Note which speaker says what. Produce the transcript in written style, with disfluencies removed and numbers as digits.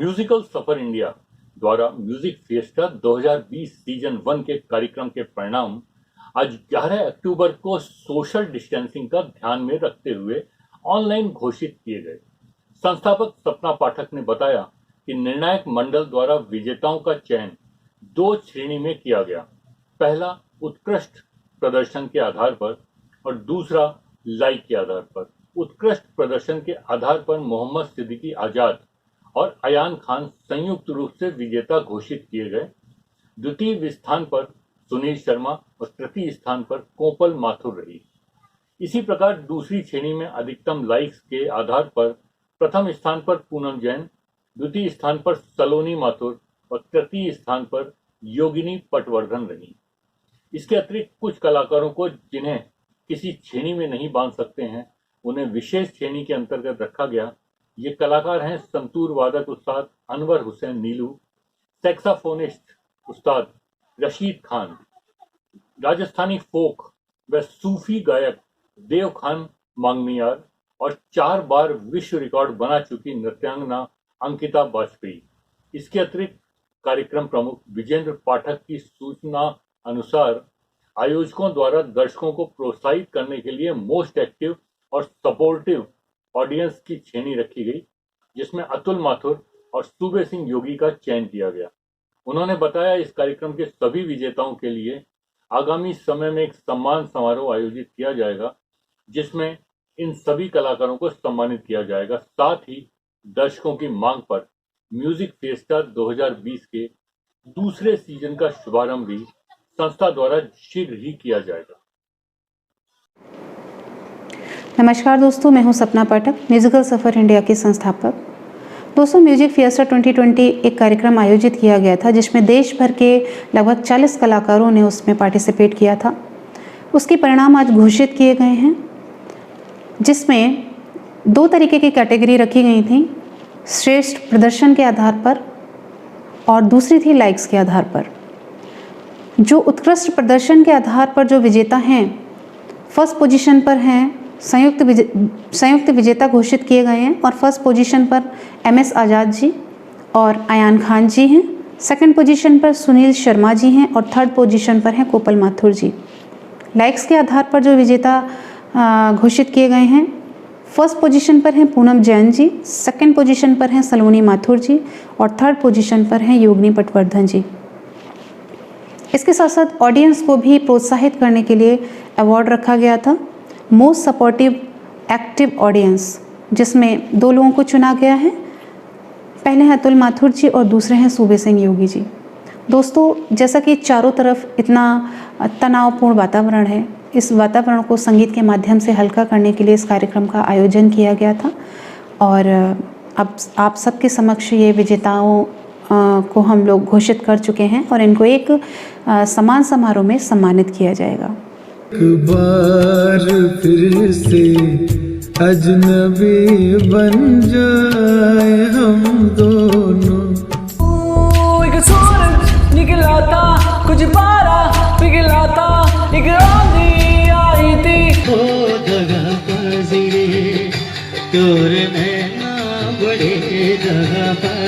Speaker 1: Musical सफर India द्वारा music fiesta 2020 season 1 के कार्यक्रम के परिणाम आज 11 अक्टूबर को सोशल डिस्टेंसिंग का ध्यान में रखते हुए ऑनलाइन घोषित किए गए। संस्थापक सपना पाठक ने बताया कि निर्णायक मंडल द्वारा विजेताओं का चयन 2 श्रेणी में किया गया। पहला उत्कृष्ट प्रदर्शन के आधार पर और दूसरा लाइक के आधार पर। उत्कृष्ट प्रदर्शन के आधार पर मोहम्मद सिद्दीकी आजाद और अयान खान संयुक्त रूप से विजेता घोषित किए गए। द्वितीय स्थान पर सुनील शर्मा और तृतीय स्थान पर कोपल माथुर रही। इसी प्रकार दूसरी श्रेणी में अधिकतम लाइक्स के आधार पर प्रथम स्थान पर पूनम जैन, द्वितीय स्थान पर सलोनी माथुर और तृतीय स्थान पर योगिनी पटवर्धन रही। इसके अतिरिक्त कुछ कलाकारों को जिन्हें किसी श्रेणी में नहीं बांध सकते हैं, उन्हें विशेष श्रेणी के अंतर्गत रखा गया। ये कलाकार हैं संतूर वादक उस्ताद अनवर हुसैन नीलू, सैक्साफोनिस्ट उस्ताद रशीद खान, राजस्थानी फोक व सूफी गायक देव खान मांगमियार और 4 बार विश्व रिकॉर्ड बना चुकी नृत्यांगना अंकिता वाजपेयी। इसके अतिरिक्त कार्यक्रम प्रमुख विजेंद्र पाठक की सूचना अनुसार आयोजकों द्वारा दर्शकों को प्रोत्साहित करने के लिए मोस्ट एक्टिव और सपोर्टिव ऑडियंस की श्रेणी रखी गई, जिसमें अतुल माथुर और सूबे सिंह योगी का चयन किया गया। उन्होंने बताया इस कार्यक्रम के सभी विजेताओं के लिए आगामी समय में एक सम्मान समारोह आयोजित किया जाएगा, जिसमें इन सभी कलाकारों को सम्मानित किया जाएगा। साथ ही दर्शकों की मांग पर म्यूजिक फिएस्टा 2020 के दूसरे सीजन का शुभारंभ भी संस्था द्वारा शीघ्र ही किया जाएगा।
Speaker 2: नमस्कार दोस्तों, मैं हूं सपना पाठक, म्यूजिकल सफर इंडिया के संस्थापक। दोस्तों, म्यूजिक फिएस्टा 2020 एक कार्यक्रम आयोजित किया गया था जिसमें देश भर के लगभग 40 कलाकारों ने उसमें पार्टिसिपेट किया था। उसके परिणाम आज घोषित किए गए हैं, जिसमें 2 तरीके की कैटेगरी रखी गई थी, श्रेष्ठ प्रदर्शन के आधार पर और दूसरी थी लाइक्स के आधार पर। जो उत्कृष्ट प्रदर्शन के आधार पर जो विजेता हैं, फर्स्ट पोजीशन पर हैं संयुक्त विजेता घोषित किए गए हैं और फर्स्ट पोजीशन पर MS आज़ाद जी और अयान खान जी हैं। सेकंड पोजीशन पर सुनील शर्मा जी हैं और थर्ड पोजीशन पर हैं कोपल माथुर जी। लाइक्स के आधार पर जो विजेता घोषित किए गए हैं, फर्स्ट पोजीशन पर हैं पूनम जैन जी, सेकंड पोजीशन पर हैं सलोनी माथुर जी और थर्ड पोजीशन पर हैं योगिनी पटवर्धन जी। इसके साथ साथ ऑडियंस को भी प्रोत्साहित करने के लिए अवार्ड रखा गया था, मोस्ट सपोर्टिव एक्टिव ऑडियंस, जिसमें 2 लोगों को चुना गया है। पहले हैं अतुल माथुर जी और दूसरे हैं सूबे सिंह योगी जी। दोस्तों, जैसा कि चारों तरफ इतना तनावपूर्ण वातावरण है, इस वातावरण को संगीत के माध्यम से हल्का करने के लिए इस कार्यक्रम का आयोजन किया गया था और अब आप सबके समक्ष ये विजेताओं को हम लोग घोषित कर चुके हैं और इनको एक सम्मान समारोह में सम्मानित किया जाएगा।
Speaker 3: एक बार फिर से अजनबी बन जाए हम दोनों।
Speaker 4: एक सूरज निकला था, कुछ पारा पिघला था, एक आंधी आई थी।
Speaker 3: ओ जगह पर तोरे में ना बड़े जगह पर